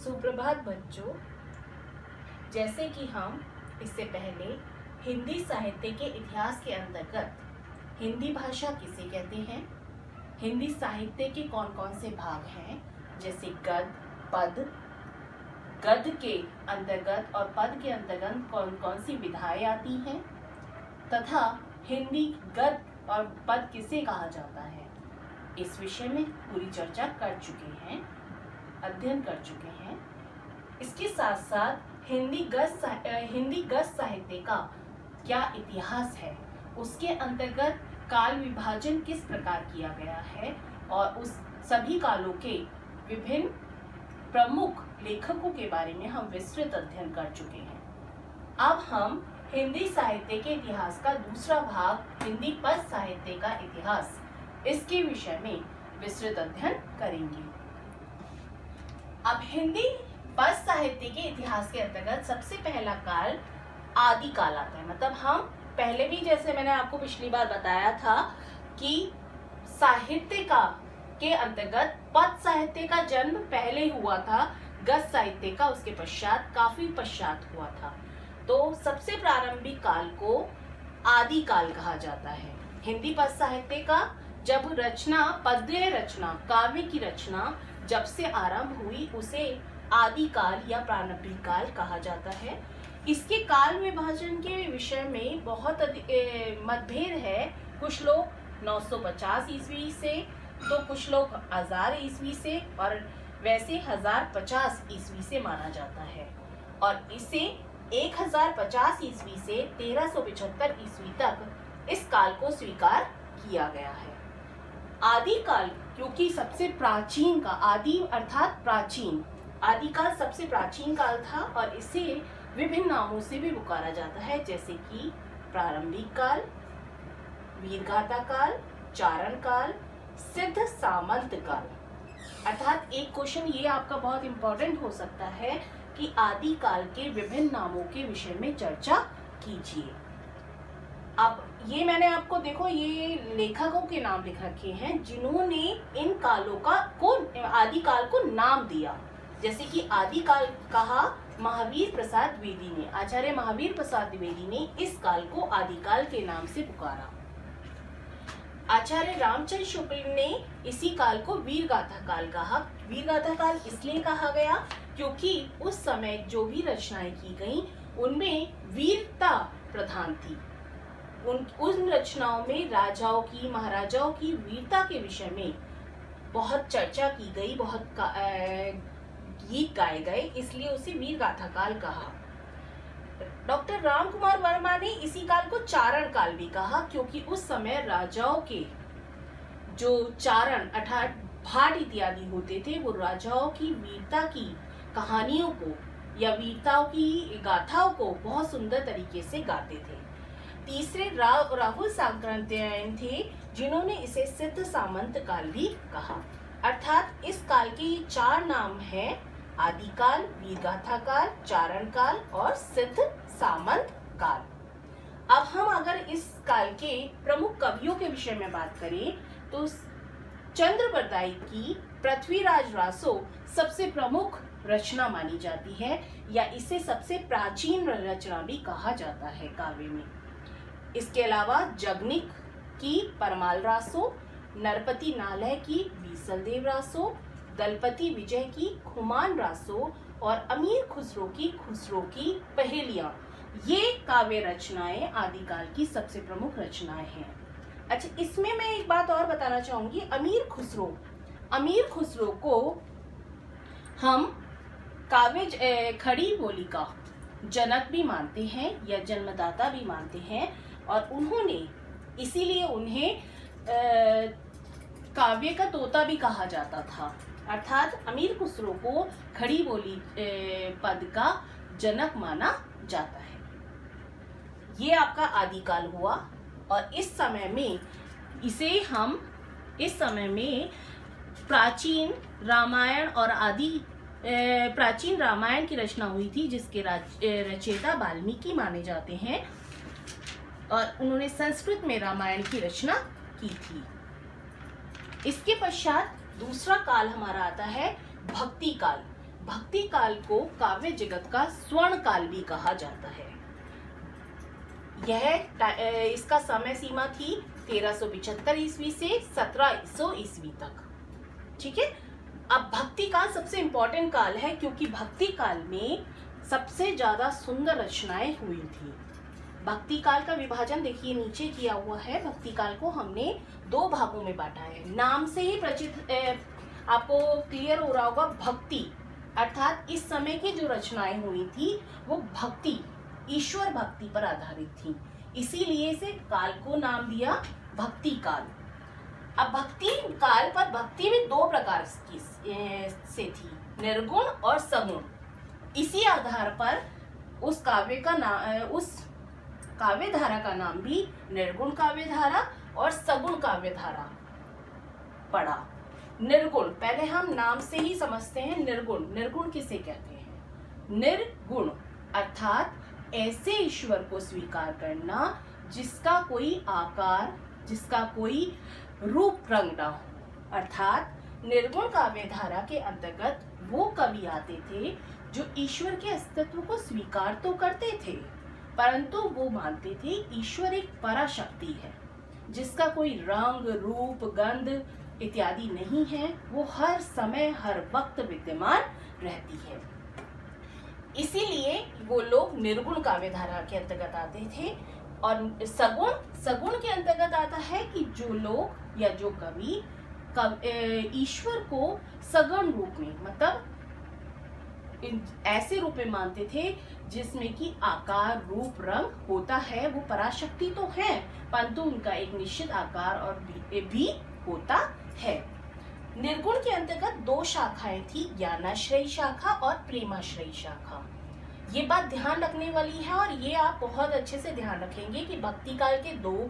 सुप्रभात बच्चों। जैसे कि हम इससे पहले हिंदी साहित्य के इतिहास के अंतर्गत हिंदी भाषा किसे कहते हैं, हिंदी साहित्य के कौन कौन से भाग हैं, जैसे गद्य, पद, गद्य के अंतर्गत और पद के अंतर्गत कौन कौन सी विधाएं आती हैं, तथा हिंदी गद्य और पद किसे कहा जाता है, इस विषय में पूरी चर्चा कर चुके हैं, अध्ययन कर चुके हैं। इसके साथ साथ हिंदी गद्य साहित्य का क्या इतिहास है, उसके अंतर्गत काल विभाजन किस प्रकार किया गया है और उस सभी कालों के विभिन्न प्रमुख लेखकों के बारे में हम विस्तृत अध्ययन कर चुके हैं। अब हम हिंदी साहित्य के इतिहास का दूसरा भाग, हिंदी पद साहित्य का इतिहास, इसके विषय में विस्तृत अध्ययन करेंगे। अब हिंदी पद साहित्य के इतिहास के अंतर्गत सबसे पहला काल आदि काल आता है। मतलब हम पहले भी, जैसे मैंने आपको पिछली बार बताया था कि साहित्य का के अंतर्गत पद साहित्य का जन्म पहले हुआ था, गद्य साहित्य का उसके पश्चात, काफी पश्चात हुआ था। तो सबसे प्रारंभिक काल को आदि काल कहा जाता है। हिंदी पद साहित्य का जब रचना, पद्य रचना, काव्य की रचना जब से आरंभ हुई उसे आदि काल या प्रारंभिक काल कहा जाता है। इसके काल विभाजन के विषय में बहुत मतभेद है। कुछ लोग 950 ईस्वी से, तो कुछ लोग 1000 ईस्वी से, और वैसे 1050 ईस्वी से माना जाता है। और इसे 1050 ईस्वी से 1375 ईस्वी तक इस काल को स्वीकार किया गया है। आदि काल क्योंकि सबसे प्राचीन का, आदि अर्थात प्राचीन, आदि काल सबसे प्राचीन काल था और इसे विभिन्न नामों से भी पुकारा जाता है, जैसे कि प्रारंभिक काल, वीरगाथा काल, चारण काल, सिद्ध सामंत काल। अर्थात एक क्वेश्चन ये आपका बहुत इंपॉर्टेंट हो सकता है कि आदि काल के विभिन्न नामों के विषय में चर्चा कीजिए। अब ये मैंने आपको, देखो, ये लेखकों के नाम लिख रखे हैं जिन्होंने इन कालों को आदि काल को नाम दिया। जैसे कि आदि काल कहा महावीर प्रसाद द्विवेदी ने, आचार्य महावीर प्रसाद द्विवेदी ने इस काल को आदि काल के नाम से पुकारा। आचार्य रामचंद्र शुक्ल ने इसी काल को वीरगाथा काल कहा। वीरगाथा काल इसलिए कहा गया क्योंकि उस समय जो भी रचनाएं की गई उनमें वीरता प्रधान थी। उन रचनाओं में राजाओं की, महाराजाओं की वीरता के विषय में बहुत चर्चा की गई, बहुत गीत गाए गए, इसलिए उसे वीरगाथा काल कहा। डॉक्टर राम कुमार वर्मा ने इसी काल को चारण काल भी कहा क्योंकि उस समय राजाओं के जो चारण अर्थात भाट इत्यादि होते थे, वो राजाओं की वीरता की कहानियों को या वीरताओं की गाथाओं को बहुत सुंदर तरीके से गाते थे। तीसरे राहुल सांक्रात्यायन थे जिन्होंने इसे सिद्ध सामंत काल भी कहा। अर्थात इस काल के ये 4 नाम हैं: आदि काल, वीरगाथा काल, चारण काल और सिद्ध सामंत काल। अब हम अगर इस काल के प्रमुख कवियों के विषय में बात करें तो चंद्रबरदाई की पृथ्वीराज रासो सबसे प्रमुख रचना मानी जाती है, या इसे सबसे प्राचीन रचना भी कहा जाता है काव्य में। इसके अलावा जगनिक की परमाल रासो, नरपति नालय की बीसलदेव रासो, दलपति विजय की खुमान रासो और अमीर खुसरो की पहेलियां, ये काव्य रचनाएं आदिकाल की सबसे प्रमुख रचनाएं हैं। अच्छा, इसमें मैं एक बात और बताना चाहूंगी। अमीर खुसरो को हम काव्य खड़ी बोली का जनक भी मानते हैं या जन्मदाता भी मानते हैं, और उन्होंने इसीलिए उन्हें काव्य का तोता भी कहा जाता था। अर्थात अमीर खुसरो को खड़ी बोली पद का जनक माना जाता है। ये आपका आदिकाल हुआ और इस समय में प्राचीन रामायण और प्राचीन रामायण की रचना हुई थी, जिसके रचयिता वाल्मीकि माने जाते हैं और उन्होंने संस्कृत में रामायण की रचना की थी। इसके पश्चात दूसरा काल हमारा आता है भक्ति काल। भक्ति काल को काव्य जगत का स्वर्ण काल भी कहा जाता है। इसका समय सीमा थी 1375 ईस्वी से 1700 ईस्वी तक। ठीक है। अब भक्ति काल सबसे इंपॉर्टेंट काल है क्योंकि भक्ति काल में सबसे ज्यादा सुंदर रचनाएं हुई थी। भक्ति काल का विभाजन देखिए नीचे किया हुआ है। भक्ति काल को हमने 2 भागों में बांटा है। नाम से ही परिचित आपको क्लियर हो रहा होगा, भक्ति अर्थात इस समय की जो रचनाएं हुई थी वो भक्ति, ईश्वर भक्ति पर आधारित थी, इसीलिए इसे काल को नाम दिया भक्ति काल। अब भक्ति काल पर भक्ति में 2 प्रकार की से थी, निर्गुण और सगुण। इसी आधार पर उस काव्य धारा का नाम भी निर्गुण काव्य धारा और सगुण काव्य धारा पड़ा। निर्गुण, पहले हम नाम से ही समझते हैं। निर्गुण किसे कहते हैं? निर्गुण अर्थात ऐसे ईश्वर को स्वीकार करना जिसका कोई आकार, जिसका कोई रूप रंग ना हो। अर्थात निर्गुण काव्य धारा के अंतर्गत वो कवि आते थे जो ईश्वर के अस्तित्व को स्वीकार तो करते थे, परंतु वो मानते थे ईश्वर एक पराशक्ति है जिसका कोई रंग, रूप, गंध इत्यादि नहीं है, वो हर समय हर वक्त विद्यमान रहती है। इसीलिए वो लोग निर्गुण काव्य धारा के अंतर्गत आते थे। और सगुण के अंतर्गत आता है कि जो लोग या जो कवि ईश्वर को सगुण रूप में, मतलब ऐसे रूप में मानते थे जिसमें कि आकार, रूप, रंग होता है। वो पराशक्ति तो है परंतु उनका एक निश्चित आकार और भी होता है। निर्गुण के अंतर्गत 2 शाखाएं थी, ज्ञानाश्रयी शाखा और प्रेमाश्रयी शाखा। ये बात ध्यान रखने वाली है और ये आप बहुत अच्छे से ध्यान रखेंगे कि भक्ति काल के 2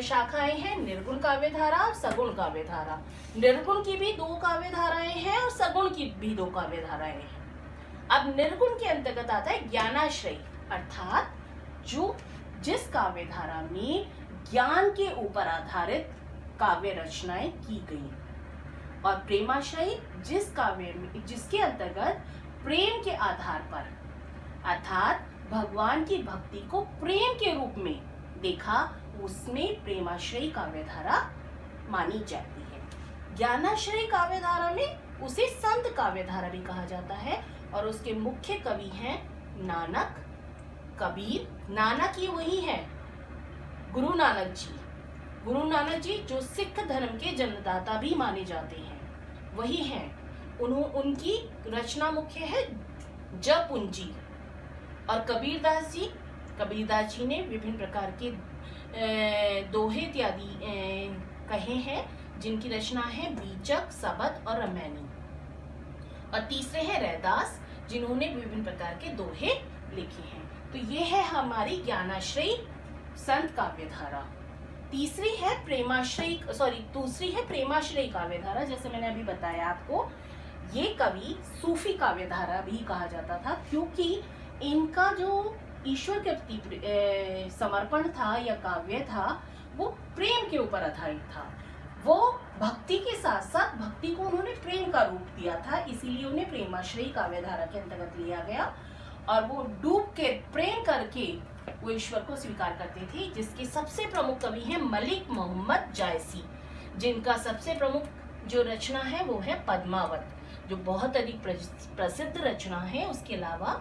शाखाएं हैं, निर्गुण काव्य धारा और सगुण काव्य धारा। निर्गुण की भी 2 काव्य धाराएं हैं और सगुण की भी 2 काव्य धाराएं हैं। अब निर्गुण के अंतर्गत आता है ज्ञानाश्रयी, अर्थात जिस काव्य धारा में ज्ञान के ऊपर आधारित काव्य रचनाएं की गई, और प्रेमाश्रयी जिसके अंतर्गत प्रेम के आधार पर, अर्थात भगवान की भक्ति को प्रेम के रूप में देखा, उसमें प्रेमाश्रयी काव्य धारा मानी जाती है। ज्ञानाश्रयी काव्य धारा में उसे संत काव्य धारा भी कहा जाता है और उसके मुख्य कवि हैं नानक, कबीर। नानक ही वही है गुरु नानक जी। गुरु नानक जी जो सिख धर्म के जन्मदाता भी माने जाते हैं, वही हैं। उनकी रचना मुख्य है जपपुंजी। और कबीरदास जी ने विभिन्न प्रकार के दोहे इत्यादि कहे हैं, जिनकी रचना है बीचक, सबद और रामायणी। और तीसरे हैं रैदास, जिन्होंने विभिन्न प्रकार के दोहे लिखे हैं। तो ये है हमारी ज्ञानाश्रयी संत काव्य धारा। दूसरी है प्रेमाश्रयी काव्य धारा। जैसे मैंने अभी बताया आपको, ये कवि सूफी काव्य धारा भी कहा जाता था क्योंकि इनका जो ईश्वर के प्रति समर्पण था या काव्य था वो प्रेम के ऊपर आधारित था। वो भक्ति के साथ साथ भक्ति को उन्होंने प्रेम का रूप दिया था, इसीलिए उन्हें प्रेमाश्रयी काव्य धारा के अंतर्गत लिया गया। और वो डूब के प्रेम करके वो ईश्वर को स्वीकार करते थे। जिसके सबसे प्रमुख कवि हैं मलिक मोहम्मद जायसी, जिनका सबसे प्रमुख जो रचना है वो है पद्मावत, जो बहुत अधिक प्रसिद्ध रचना है। उसके अलावा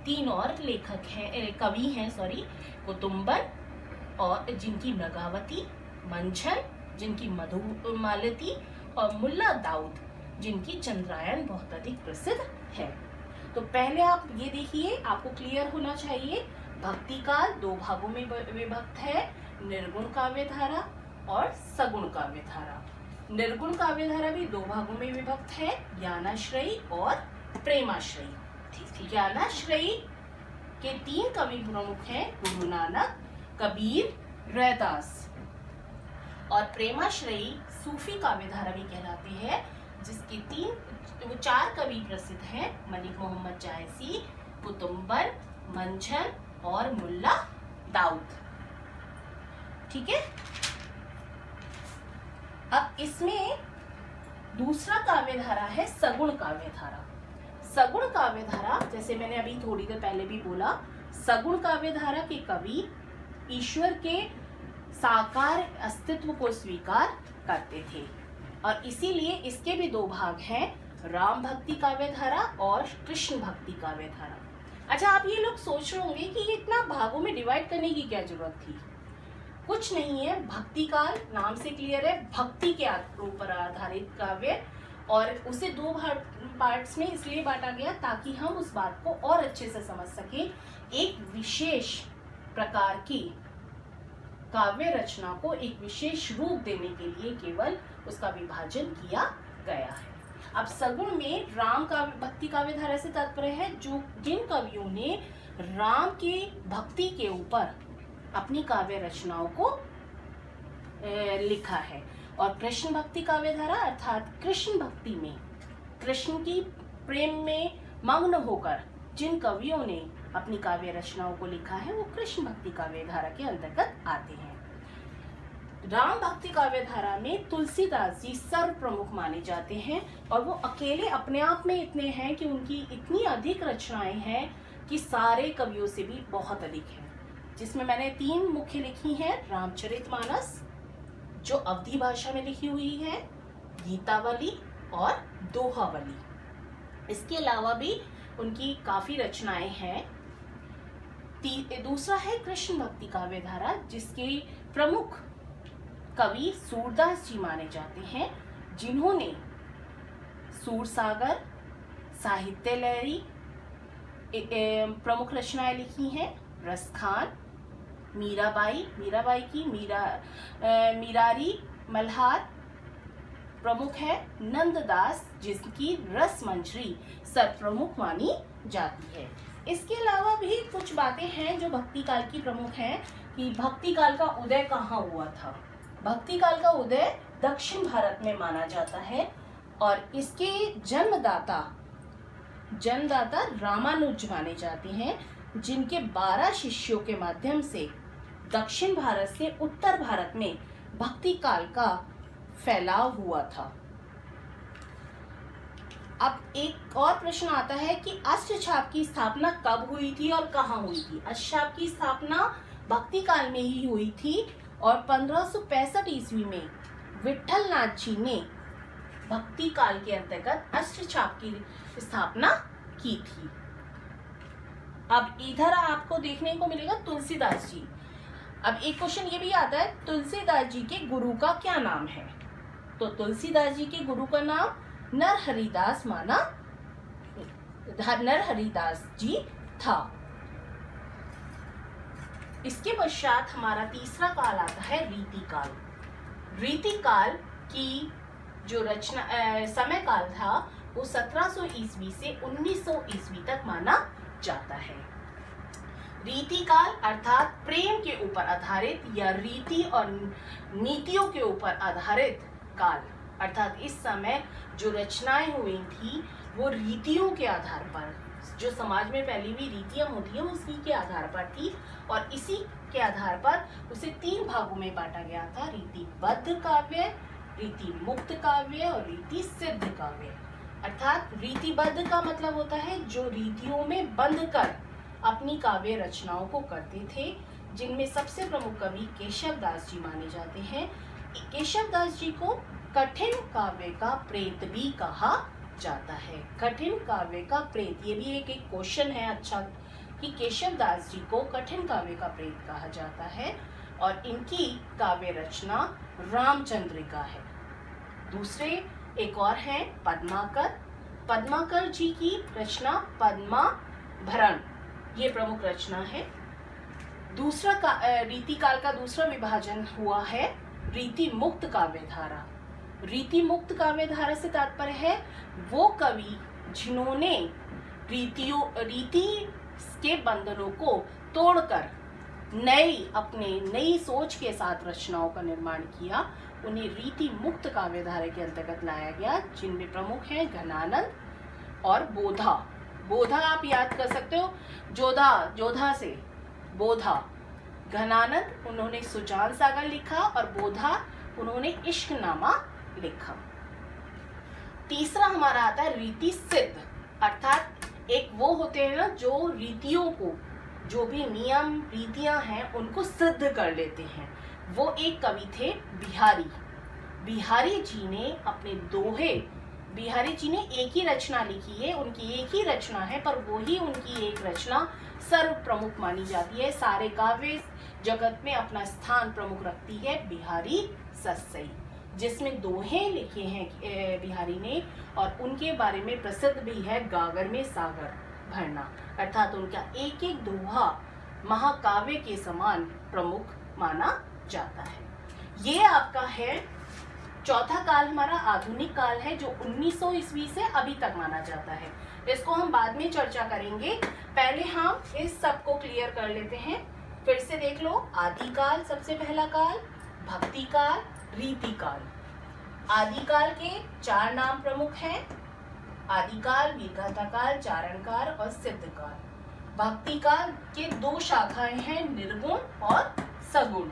3 और लेखक हैं, कवि हैं कुतुम्बन, और जिनकी मृगावती, मंझन जिनकी मधुमालती, और मुल्ला दाऊद जिनकी चंद्रायन बहुत अधिक प्रसिद्ध है। तो पहले आप ये देखिए, आपको क्लियर होना चाहिए, भक्ति काल 2 भागों में विभक्त है, निर्गुण काव्य धारा और सगुण काव्य धारा। निर्गुण काव्य धारा भी 2 भागों में विभक्त है, ज्ञानाश्रयी और प्रेमाश्रयी। ज्ञानाश्रयी के 3 कवि प्रमुख हैं, गुरु नानक, कबीर, रैदास। और प्रेमाश्रयी सूफी काव्य धारा भी कहलाती है, जिसके 4 कवि प्रसिद्ध हैं, मलिक मोहम्मद जायसी, कुतुम्बन, मंझन और मुल्ला दाऊद। ठीक है। अब इसमें दूसरा काव्य धारा है सगुण काव्य धारा। सगुण काव्यधारा, जैसे मैंने अभी थोड़ी देर पहले भी बोला, सगुण काव्यधारा के कवि ईश्वर के साकार अस्तित्व को स्वीकार करते थे और इसीलिए इसके भी दो भाग हैं, राम भक्ति काव्यधारा और कृष्ण भक्ति काव्यधारा। अच्छा, आप ये लोग सोच रहे होंगे कि ये इतना भागों में डिवाइड करने की क्या जरूरत थी। कुछ नहीं है, भक्ति काल नाम से क्लियर है, भक्ति के ऊपर आधारित काव्य, और उसे दो पार्ट्स में इसलिए बांटा गया ताकि हम उस बात को और अच्छे से समझ सकें। एक विशेष प्रकार की काव्य रचना को एक विशेष रूप देने के लिए केवल उसका विभाजन किया गया है। अब सगुण में राम काव्य भक्ति काव्यधारा से तात्पर्य है जो जिन कवियों ने राम के भक्ति के ऊपर अपनी काव्य रचनाओं को लिखा है, और कृष्ण भक्ति काव्यधारा अर्थात कृष्ण भक्ति में कृष्ण की प्रेम में मग्न होकर जिन कवियों ने अपनी काव्य रचनाओं को लिखा है वो कृष्ण भक्ति काव्यधारा के अंतर्गत आते हैं। राम भक्ति काव्यधारा में तुलसीदास जी सर्व प्रमुख माने जाते हैं और वो अकेले अपने आप में इतने हैं कि उनकी इतनी अधिक रचनाएं हैं कि सारे कवियों से भी बहुत अधिक हैं, जिसमें मैंने 3 मुख्य लिखी हैं। रामचरितमानस जो अवधी भाषा में लिखी हुई है, गीतावली और दोहावली। इसके अलावा भी उनकी काफी रचनाएं हैं। दूसरा है कृष्ण भक्ति काव्यधारा जिसके प्रमुख कवि सूरदास जी माने जाते हैं, जिन्होंने सूरसागर, साहित्य लहरी प्रमुख रचनाएं लिखी हैं। रसखान, मीराबाई की मीरारी मल्हार प्रमुख है। नंददास जिसकी रस मंजरी सर्वप्रमुख मानी जाती है। इसके अलावा भी कुछ बातें हैं जो भक्ति काल की प्रमुख हैं कि भक्ति काल का उदय कहाँ हुआ था। भक्ति काल का उदय दक्षिण भारत में माना जाता है और इसके जन्मदाता रामानुज माने जाते हैं, जिनके 12 शिष्यों के माध्यम से दक्षिण भारत से उत्तर भारत में भक्ति काल का फैलाव हुआ था। अब एक और प्रश्न आता है कि अष्टछाप की स्थापना कब हुई थी और कहाँ हुई थी। अष्टछाप की स्थापना भक्ति काल में ही हुई थी और 1565 ईस्वी में विठल नाथ जी ने भक्ति काल के अंतर्गत अष्टछाप की स्थापना की थी। अब इधर आपको देखने को मिलेगा तुलसीदास जी। अब एक क्वेश्चन ये भी आता है, तुलसीदास जी के गुरु का क्या नाम है। तो तुलसीदास जी के गुरु का नाम नरहरिदास जी था। इसके पश्चात हमारा तीसरा काल आता है रीति काल। रीति काल की जो रचना समय काल था वो 1700 ईस्वी से 1900 ईस्वी तक माना जाता है। रीति काल अर्थात प्रेम के ऊपर आधारित या रीति और नीतियों के ऊपर आधारित काल, अर्थात इस समय जो रचनाएं हुई थी वो रीतियों के आधार पर, जो समाज में फैली हुई रीतियां होती हैं उसी के आधार पर थी और इसी के आधार पर उसे 3 भागों में बांटा गया था, रीतिबद्ध काव्य, रीति मुक्त काव्य और रीति सिद्ध काव्य। अर्थात रीतिबद्ध का मतलब होता है जो रीतियों में बंध कर अपनी काव्य रचनाओं को करते थे, जिनमें सबसे प्रमुख कवि केशव दास जी माने जाते हैं। केशव दास जी को कठिन काव्य का प्रेत भी कहा जाता है। कठिन काव्य का प्रेत, ये भी एक क्वेश्चन है अच्छा कि केशव दास जी को कठिन काव्य का प्रेत कहा जाता है और इनकी काव्य रचना रामचंद्रिका है। दूसरे एक और है पद्माकर जी की रचना पद्माभरण, ये प्रमुख रचना है। दूसरा रीति काल का दूसरा विभाजन हुआ है रीति मुक्त काव्यधारा। रीति मुक्त काव्यधारा से तात्पर्य है वो कवि जिन्होंने रीति के बंधनों को तोड़कर नई सोच के साथ रचनाओं का निर्माण किया, उन्हें रीति मुक्त काव्यधारा के अंतर्गत लाया गया, जिनमें प्रमुख हैं घनानंद और बोधा आप याद कर सकते हो, जोधा से बोधा। घनानंद उन्होंने सुजान सागर लिखा और बोधा उन्होंने इश्कनामा लिखा। तीसरा हमारा आता है रीति सिद्ध, अर्थात एक वो होते हैं ना जो रीतियों को, जो भी नियम रीतियां हैं उनको सिद्ध कर लेते हैं, वो एक कवि थे बिहारी। बिहारी जी ने अपने दोहे, बिहारी जी ने एक ही रचना लिखी है, उनकी एक ही रचना है, पर वो ही उनकी एक रचना सर्व प्रमुख मानी जाती है, सारे काव्य जगत में अपना स्थान प्रमुख रखती है, बिहारी सस्सई, जिसमें दोहे लिखे हैं बिहारी ने, और उनके बारे में प्रसिद्ध भी है गागर में सागर भरना, अर्थात उनका एक एक दोहा महाकाव्य के समान प्रमुख माना जाता है। ये आपका है चौथा काल, हमारा आधुनिक काल है, जो 1900 ईस्वी से अभी तक माना जाता है। इसको हम बाद में चर्चा करेंगे, पहले हम इस सब को क्लियर कर लेते हैं। फिर से देख लो, आदिकाल सबसे पहला काल, भक्ति काल, रीति काल। आदिकाल के 4 नाम प्रमुख हैं, आदिकाल, वीरगाथा काल, चारण काल और सिद्ध काल। भक्ति काल के 2 शाखाएं हैं, निर्गुण और सगुण।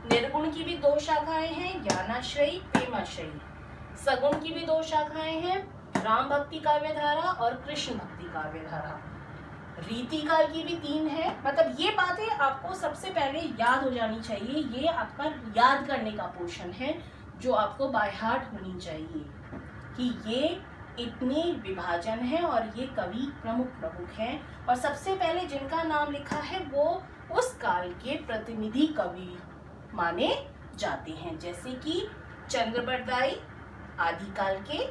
निर्गुण की भी 2 शाखाएं हैं, ज्ञानाश्रयी, प्रेमाश्रयी। सगुण की भी 2 शाखाएं हैं, राम भक्ति काव्य धारा और कृष्ण भक्ति काव्य धारा। रीति काल की भी 3 है। मतलब ये बातें आपको सबसे पहले याद हो जानी चाहिए, ये आपका याद करने का पोर्शन है जो आपको बाय हार्ट होनी चाहिए कि ये इतने विभाजन है और ये कवि प्रमुख हैं, और सबसे पहले जिनका नाम लिखा है वो उस काल के प्रतिनिधि कवि माने जाते हैं, जैसे कि चंद्रबरदाई आदिकाल के,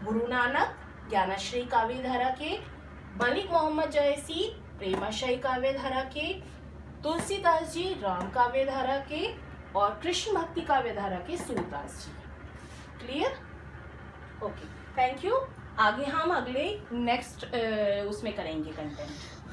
गुरु नानक ज्ञानाश्रयी काव्य धारा के, मलिक मोहम्मद जयसी प्रेमाश्रयी काव्य धारा के, तुलसीदास जी राम काव्य धारा के, और कृष्ण भक्ति काव्य धारा के सूरदास जी। क्लियर? Okay, thank you. आगे हम अगले नेक्स्ट उसमें करेंगे कंटेंट।